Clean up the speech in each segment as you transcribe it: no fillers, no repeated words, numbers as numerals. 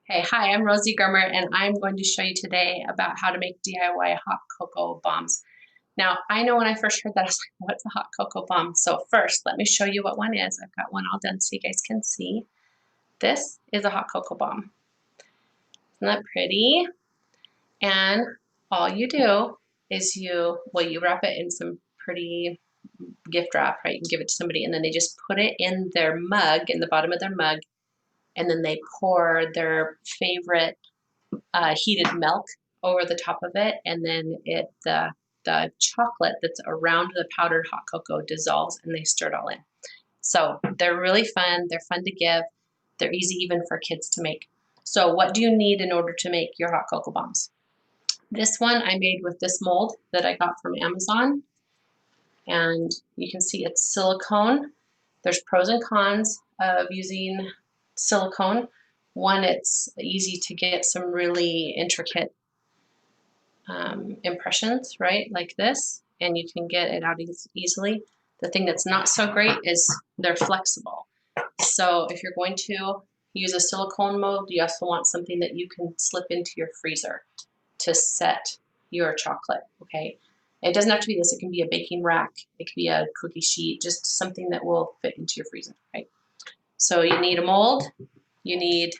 Hey, hi, I'm Rosie Germer, and I'm going to show you today about how to make DIY hot cocoa bombs. Now, I know when I first heard that, I was like, what's a hot cocoa bomb? So first, let me show you what one is. I've got one all done so you guys can see. This is a hot cocoa bomb. Isn't that pretty? And all you do is you wrap it in some pretty gift wrap, right? You can give it to somebody, and then they just put it in their mug, in the bottom of their mug, and then they pour their favorite heated milk over the top of it, and then the chocolate that's around the powdered hot cocoa dissolves, and they stir it all in. So they're really fun. They're fun to give. They're easy even for kids to make. So what do you need in order to make your hot cocoa bombs? This one I made with this mold that I got from Amazon, and you can see it's silicone. There's pros and cons of using silicone. One, it's easy to get some really intricate impressions, right, like this, and you can get it out easily. The thing that's not so great is they're flexible. So if you're going to use a silicone mold, you also want something that you can slip into your freezer to set your chocolate, okay? It doesn't have to be this, it can be a baking rack, it can be a cookie sheet, just something that will fit into your freezer, right? So you need a mold, you need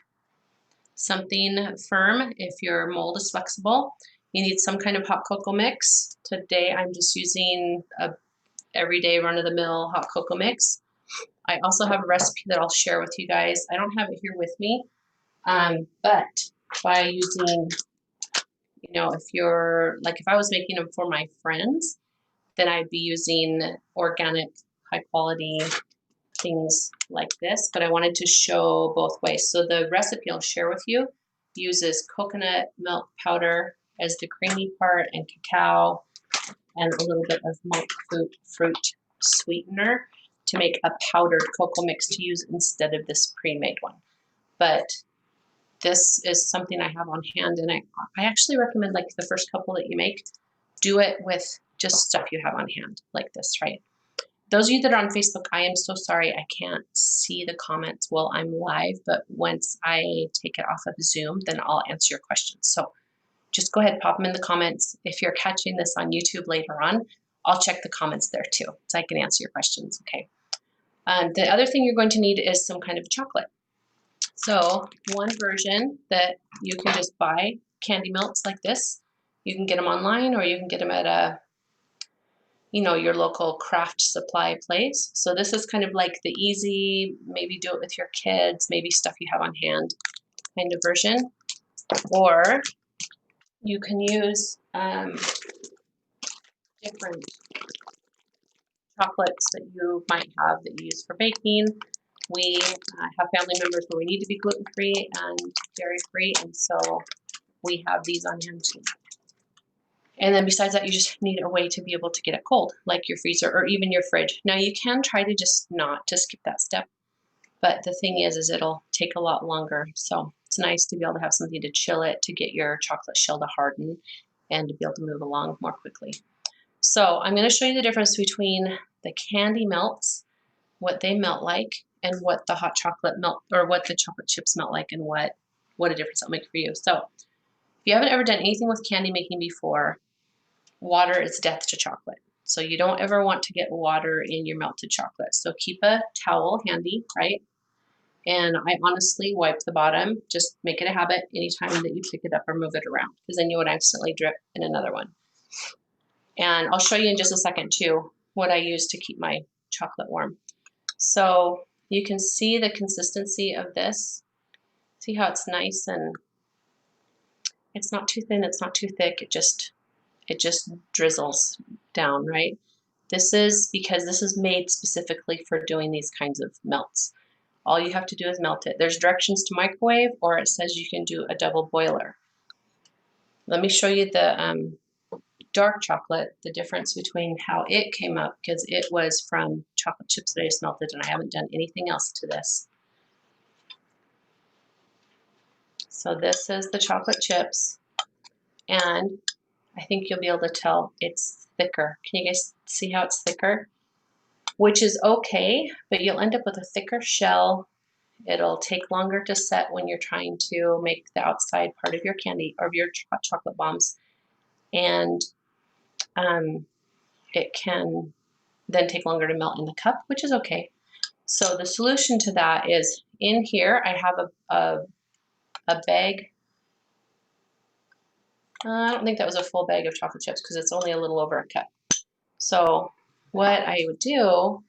something firm if your mold is flexible. You need some kind of hot cocoa mix. Today I'm just using a everyday run-of-the-mill hot cocoa mix. I also have a recipe that I'll share with you guys. I don't have it here with me, but by using, if you're, like if I was making them for my friends, then I'd be using organic, high quality things like this, but I wanted to show both ways. So the recipe I'll share with you uses coconut milk powder as the creamy part and cacao and a little bit of monk fruit sweetener to make a powdered cocoa mix to use instead of this pre-made one. But this is something I have on hand, and I actually recommend, like, the first couple that you make, do it with just stuff you have on hand, like this, right? Those of you that are on Facebook, I am so sorry I can't see the comments while I'm live, but once I take it off of Zoom, then I'll answer your questions. So just go ahead, pop them in the comments. If you're catching this on YouTube later on, I'll check the comments there too, so I can answer your questions, okay? The other thing you're going to need is some kind of chocolate. So one version that you can just buy, candy melts like this. You can get them online, or you can get them at your local craft supply place. So this is kind of like the easy, maybe do it with your kids, maybe stuff you have on hand kind of version. Or you can use different chocolates that you might have that you use for baking. We have family members where we need to be gluten-free and dairy-free, and so we have these on hand too. And then besides that, you just need a way to be able to get it cold, like your freezer or even your fridge. Now you can try to just not to skip that step, but the thing is it'll take a lot longer. So it's nice to be able to have something to chill it, to get your chocolate shell to harden and to be able to move along more quickly. So I'm going to show you the difference between the candy melts, what they melt like, and what the hot chocolate melt, or what the chocolate chips melt like, and what a difference it'll make for you. So if you haven't ever done anything with candy making before, water is death to chocolate. So you don't ever want to get water in your melted chocolate. So keep a towel handy, right? And I honestly wipe the bottom. Just make it a habit anytime that you pick it up or move it around, because then you would accidentally drip in another one. And I'll show you in just a second too what I use to keep my chocolate warm. So you can see the consistency of this. See how it's nice, and it's not too thin, it's not too thick. It just drizzles down, right? This is because this is made specifically for doing these kinds of melts. All you have to do is melt it. There's directions to microwave, or it says you can do a double boiler. Let me show you the dark chocolate, the difference between how it came up, because it was from chocolate chips that I just melted, and I haven't done anything else to this. So this is the chocolate chips, and I think you'll be able to tell it's thicker. Can you guys see how it's thicker? Which is okay, but you'll end up with a thicker shell, It'll take longer to set when you're trying to make the outside part of your candy or your chocolate bombs. And it can then take longer to melt in the cup, which is okay. So the solution to that is in here, I have a bag. I don't think that was a full bag of chocolate chips because it's only a little over a cup. So what I would do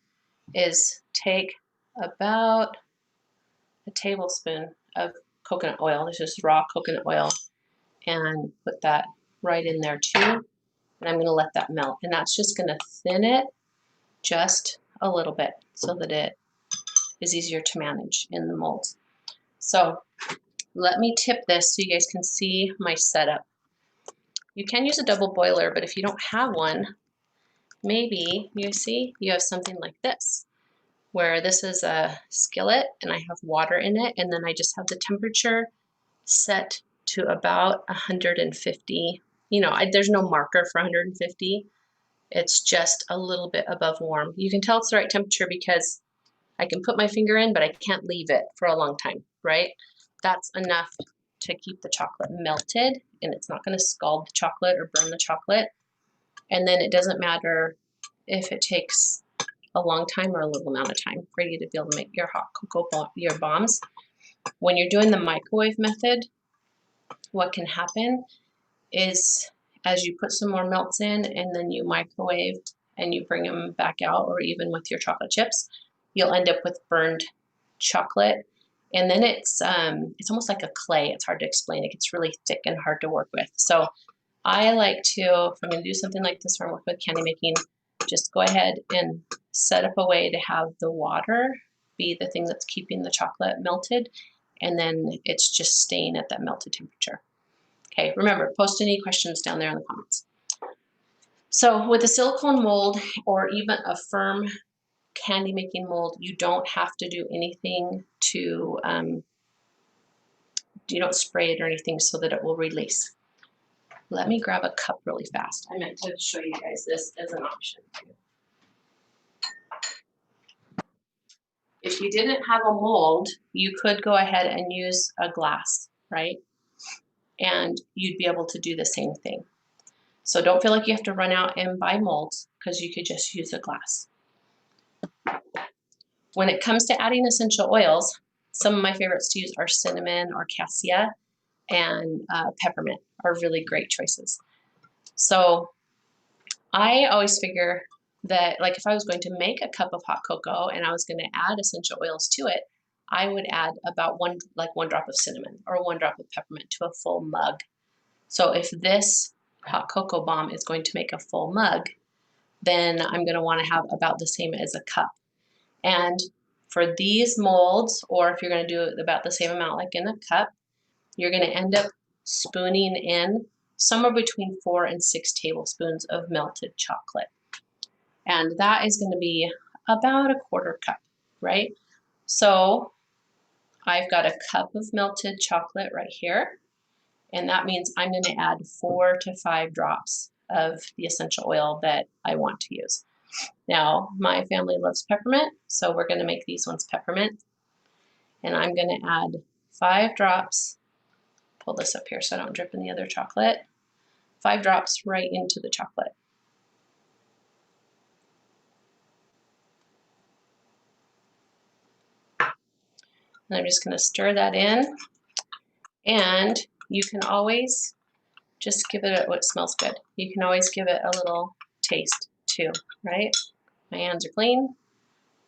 is take about a tablespoon of coconut oil. This is raw coconut oil, and put that right in there too. And I'm going to let that melt, and that's just going to thin it just a little bit so that it is easier to manage in the molds. So let me tip this so you guys can see my setup. You can use a double boiler, but if you don't have one, maybe you see you have something like this, where this is a skillet and I have water in it, and then I just have the temperature set to about 150. You know, there's no marker for 150. It's just a little bit above warm. You can tell it's the right temperature because I can put my finger in, but I can't leave it for a long time, right? That's enough to keep the chocolate melted, and it's not going to scald the chocolate or burn the chocolate. And then it doesn't matter if it takes a long time or a little amount of time for you to be able to make your hot cocoa your bombs. When you're doing the microwave method, what can happen is as you put some more melts in and then you microwave and you bring them back out, or even with your chocolate chips, you'll end up with burned chocolate. And then it's almost like a clay. It's hard to explain. It gets really thick and hard to work with. So I like to, if I'm going to do something like this or work with candy making, just go ahead and set up a way to have the water be the thing that's keeping the chocolate melted, and then it's just staying at that melted temperature. Okay, remember, post any questions down there in the comments. So with a silicone mold or even a firm candy making mold, you don't have to do anything to, you don't spray it or anything so that it will release. Let me grab a cup really fast. I meant to show you guys this as an option too. If you didn't have a mold, you could go ahead and use a glass, right? And you'd be able to do the same thing. So don't feel like you have to run out and buy molds, because you could just use a glass. When it comes to adding essential oils, some of my favorites to use are cinnamon or cassia, and peppermint are really great choices. So I always figure that, like, if I was going to make a cup of hot cocoa and I was going to add essential oils to it, I would add about one drop of cinnamon or 1 drop of peppermint to a full mug. So if this hot cocoa bomb is going to make a full mug, then I'm going to want to have about the same as a cup. And for these molds, or if you're going to do about the same amount like in a cup, you're going to end up spooning in somewhere between 4 and 6 tablespoons of melted chocolate. And that is going to be about a 1/4 cup, right? So I've got a cup of melted chocolate right here. And that means I'm going to add 4 to 5 drops of the essential oil that I want to use. Now, my family loves peppermint, so we're going to make these ones peppermint. And I'm going to add 5 drops, pull this up here so I don't drip in the other chocolate, 5 drops right into the chocolate. And I'm just going to stir that in. And you can always just give it what smells good. You can always give it a little taste too, right? My hands are clean.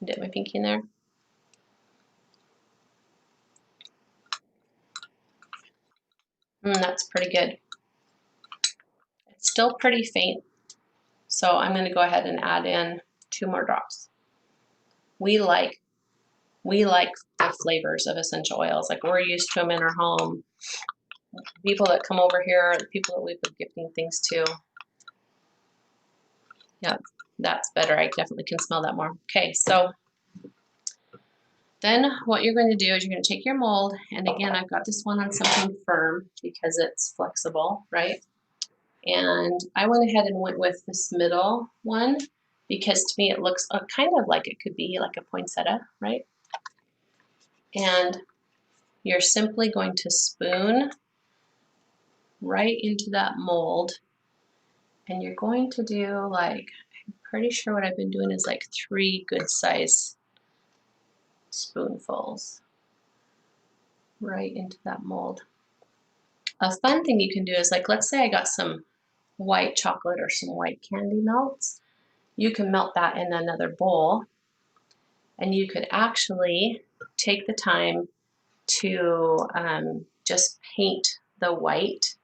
Dip my pinky in there. That's pretty good. It's still pretty faint, so I'm going to go ahead and add in 2 more drops. We like the flavors of essential oils. Like, we're used to them in our home. People that come over here, the people that we've been gifting things to. Yep, that's better. I definitely can smell that more. Okay, so then what you're going to do is you're going to take your mold, and again, I've got this one on something firm because it's flexible, right? And I went ahead and went with this middle one because to me it looks kind of like it could be like a poinsettia, right? And you're simply going to spoon right into that mold, and you're going to do like, I'm pretty sure what I've been doing is like 3 good size spoonfuls right into that mold. A fun thing you can do is, like, let's say I got some white chocolate or some white candy melts. You can melt that in another bowl, and you could actually take the time to just paint the white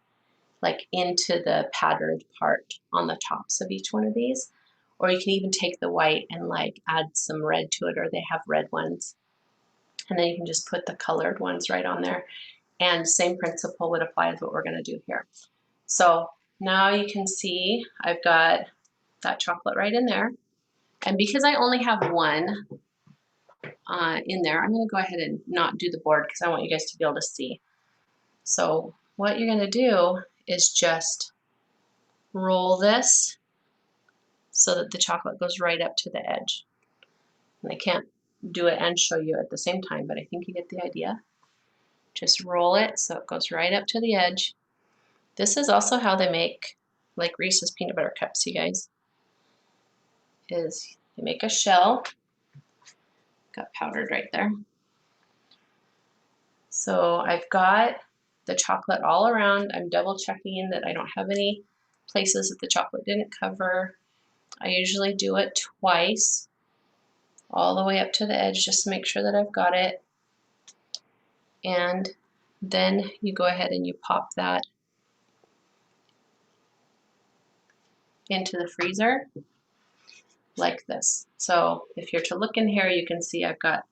like into the patterned part on the tops of each one of these. Or you can even take the white and like add some red to it, or they have red ones. And then you can just put the colored ones right on there. And same principle would apply as what we're gonna do here. So now you can see I've got that chocolate right in there. And because I only have one in there, I'm gonna go ahead and not do the board because I want you guys to be able to see. So what you're gonna do is just roll this so that the chocolate goes right up to the edge. And I can't do it and show you at the same time, but I think you get the idea. Just roll it so it goes right up to the edge. This is also how they make like Reese's peanut butter cups, you guys. Is you make a shell, got powdered right there. So I've got the chocolate all around. I'm double checking that I don't have any places that the chocolate didn't cover. I usually do it twice, all the way up to the edge, just to make sure that I've got it. And then you go ahead and you pop that into the freezer like this. So if you're to look in here, you can see I've got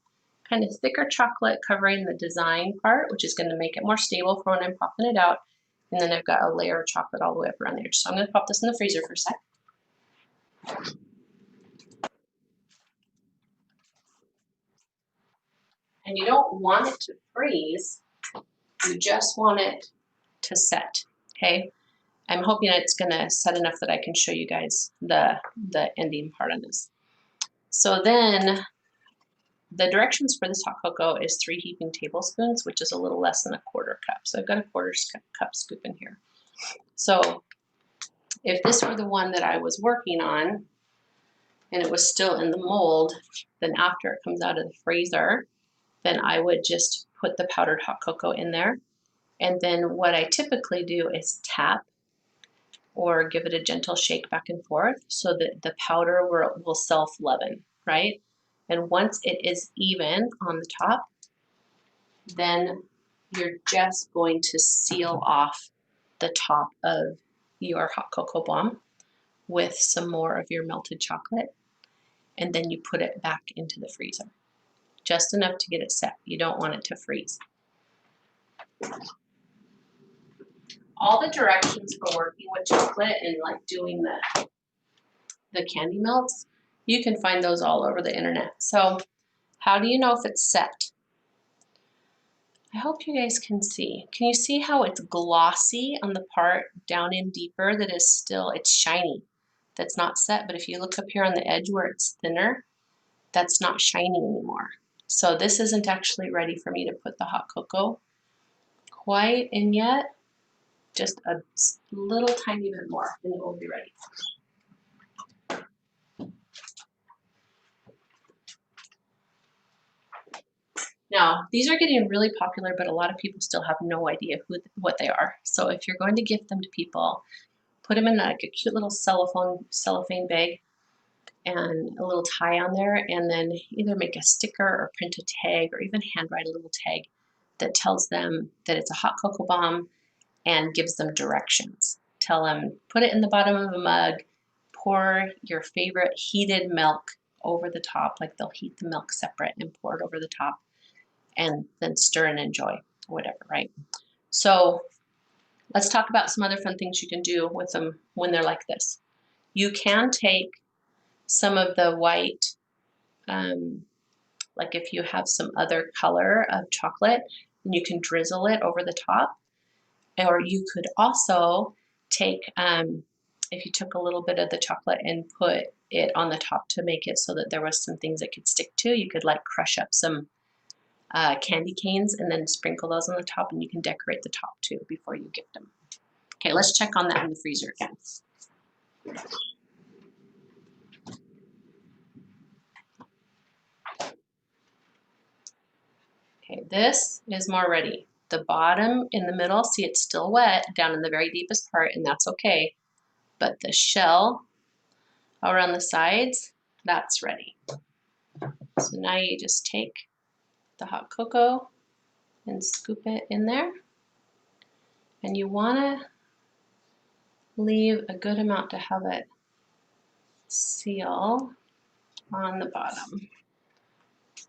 kind of thicker chocolate covering the design part, which is going to make it more stable for when I'm popping it out. And then I've got a layer of chocolate all the way up around the edge. So I'm going to pop this in the freezer for a sec. And you don't want it to freeze, you just want it to set, okay? I'm hoping it's gonna set enough that I can show you guys the ending part on this. So then the directions for this hot cocoa is 3 heaping tablespoons, which is a little less than a quarter cup. So I've got a quarter cup scoop in here. So if this were the one that I was working on and it was still in the mold, then after it comes out of the freezer, then I would just put the powdered hot cocoa in there. And then what I typically do is tap or give it a gentle shake back and forth so that the powder will self-leaven, right? And once it is even on the top, then you're just going to seal off the top of your hot cocoa bomb with some more of your melted chocolate, and then you put it back into the freezer. Just enough to get it set. You don't want it to freeze. All the directions for working with chocolate and like doing the candy melts, you can find those all over the internet. So how do you know if it's set? I hope you guys can see. Can you see how it's glossy on the part down in deeper that is still, it's shiny, that's not set, but if you look up here on the edge where it's thinner, that's not shiny anymore. So this isn't actually ready for me to put the hot cocoa quite in yet. Just a little tiny bit more and it will be ready. Now, these are getting really popular, but a lot of people still have no idea what they are. So if you're going to gift them to people, put them in like a cute little cellophane bag and a little tie on there, and then either make a sticker or print a tag or even handwrite a little tag that tells them that it's a hot cocoa bomb and gives them directions. Tell them, put it in the bottom of a mug, pour your favorite heated milk over the top, like they'll heat the milk separate and pour it over the top, and then stir and enjoy, whatever, right? So let's talk about some other fun things you can do with them when they're like this. You can take some of the white, like if you have some other color of chocolate, and you can drizzle it over the top. Or you could also take, if you took a little bit of the chocolate and put it on the top to make it so that there was some things it could stick to, you could like crush up some candy canes and then sprinkle those on the top, and you can decorate the top too before you gift them. Okay, let's check on that in the freezer again. Okay, this is more ready. The bottom in the middle, see it's still wet down in the very deepest part, and that's okay. But the shell around the sides, that's ready. So now you just take the hot cocoa and scoop it in there. And you want to leave a good amount to have it seal on the bottom.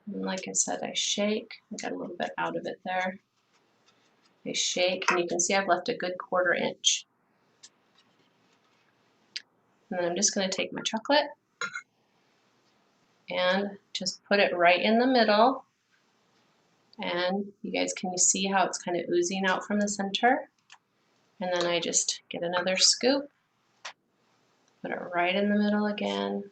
And like I said, I shake. I got a little bit out of it there. I shake, and you can see I've left a good 1/4 inch. And then I'm just going to take my chocolate and just put it right in the middle. And you guys, can you see how it's kind of oozing out from the center? And then I just get another scoop, put it right in the middle again.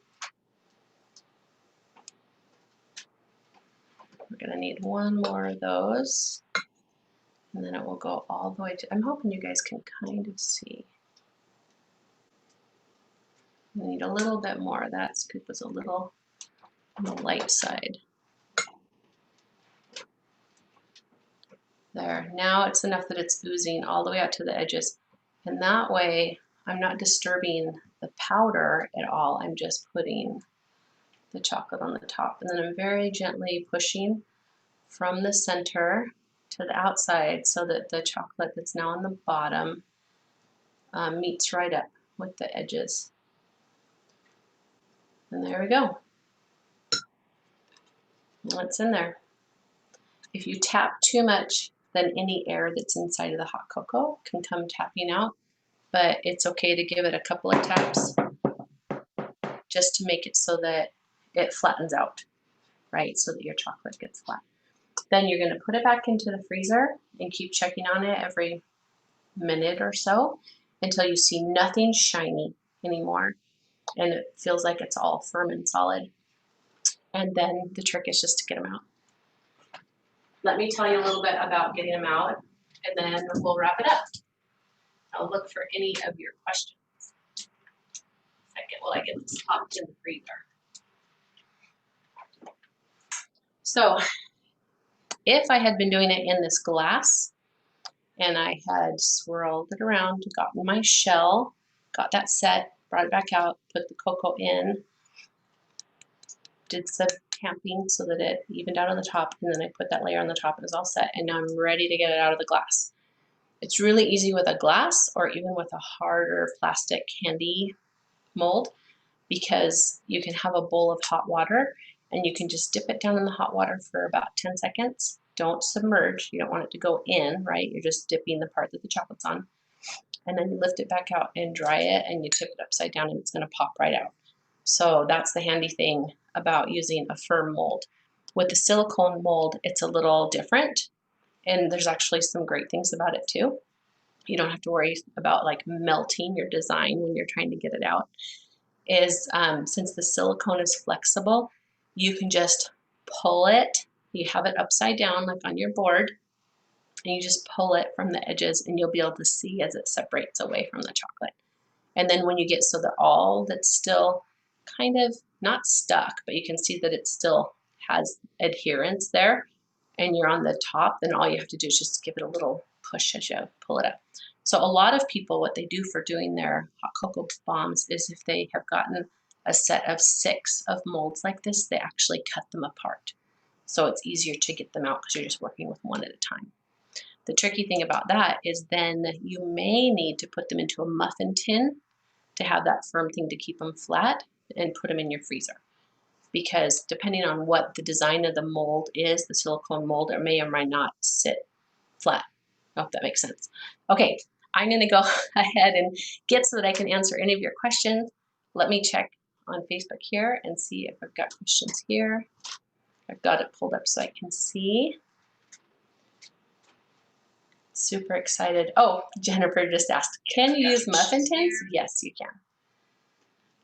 We're going to need one more of those. And then it will go all the way to, I'm hoping you guys can kind of see. We need a little bit more. That scoop was a little on the light side. There, now it's enough that it's oozing all the way out to the edges. And that way, I'm not disturbing the powder at all. I'm just putting the chocolate on the top. And then I'm very gently pushing from the center to the outside so that the chocolate that's now on the bottom meets right up with the edges. And there we go. What's in there? If you tap too much, then any air that's inside of the hot cocoa can come tapping out, but it's okay to give it a couple of taps just to make it so that it flattens out, right? So that your chocolate gets flat. Then you're going to put it back into the freezer and keep checking on it every minute or so until you see nothing shiny anymore and it feels like it's all firm and solid. And then the trick is just to get them out. Let me tell you a little bit about getting them out, and then we'll wrap it up. I'll look for any of your questions. While I get this popped in the freezer. So if I had been doing it in this glass and I had swirled it around, gotten my shell, got that set, brought it back out, put the cocoa in, did some tamping so that it evened out on the top, and then I put that layer on the top and it's all set, and now I'm ready to get it out of the glass. It's really easy with a glass or even with a harder plastic candy mold, because you can have a bowl of hot water and you can just dip it down in the hot water for about 10 seconds. Don't submerge. You don't want it to go in, right? You're just dipping the part that the chocolate's on. And then you lift it back out and dry it, and you tip it upside down and it's going to pop right out. So that's the handy thing about using a firm mold. With the silicone mold, it's a little different, and there's actually some great things about it too. You don't have to worry about like melting your design when you're trying to get it out. Since the silicone is flexible, you can just pull it. You have it upside down like on your board, and you just pull it from the edges, and you'll be able to see as it separates away from the chocolate. And then when you get so that all that's still kind of not stuck, but you can see that it still has adherence there, and you're on the top, then all you have to do is just give it a little push as you pull it up. So a lot of people, what they do for doing their hot cocoa bombs is if they have gotten a set of 6 of molds like this, they actually cut them apart. So it's easier to get them out because you're just working with one at a time. The tricky thing about that is then you may need to put them into a muffin tin to have that firm thing to keep them flat and put them in your freezer. Because depending on what the design of the mold is, the silicone mold, it may or may not sit flat. I hope that makes sense. Okay, I'm going to go ahead and get so that I can answer any of your questions. Let me check on Facebook here and see if I've got questions here. I've got it pulled up so I can see. Super excited. Oh, Jennifer just asked, can you use muffin tins? Yes, you can.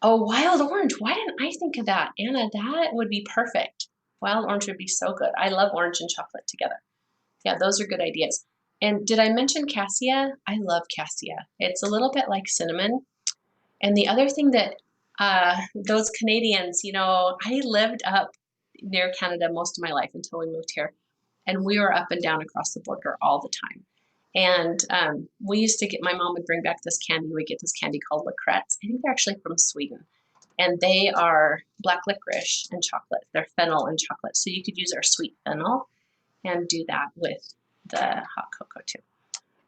Oh, wild orange. Why didn't I think of that? Anna, that would be perfect. Wild orange would be so good. I love orange and chocolate together. Yeah, those are good ideas. And did I mention cassia? I love cassia. It's a little bit like cinnamon. And the other thing that those Canadians, you know, I lived up near Canada most of my life until we moved here. And we were up and down across the border all the time. And we used to get, my mom would bring back this candy. We get this candy called Lacrettes. I think they're actually from Sweden. And they are black licorice and chocolate. They're fennel and chocolate. So you could use our sweet fennel and do that with the hot cocoa too.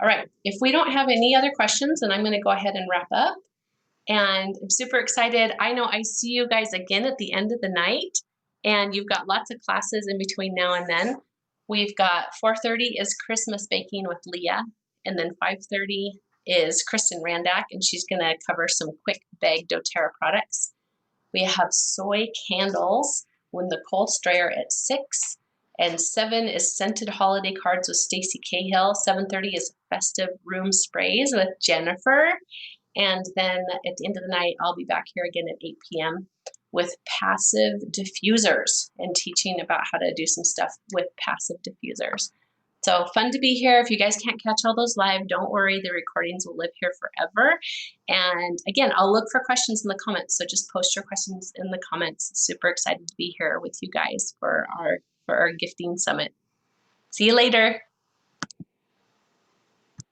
All right, if we don't have any other questions, then I'm going to go ahead and wrap up. And I'm super excited. I know I see you guys again at the end of the night, and you've got lots of classes in between now and then. We've got 4:30 is Christmas baking with Leah, and then 5:30 is Kristen Randack, and she's going to cover some quick bag doTERRA products. We have soy candles with Nicole Strayer at 6, and 7 is scented holiday cards with Stacy Cahill. 7:30 is festive room sprays with Jennifer. And then at the end of the night, I'll be back here again at 8 p.m. with passive diffusers and teaching about how to do some stuff with passive diffusers. So fun to be here. If you guys can't catch all those live, don't worry. The recordings will live here forever. And again, I'll look for questions in the comments. So just post your questions in the comments. Super excited to be here with you guys for our gifting summit. See you later.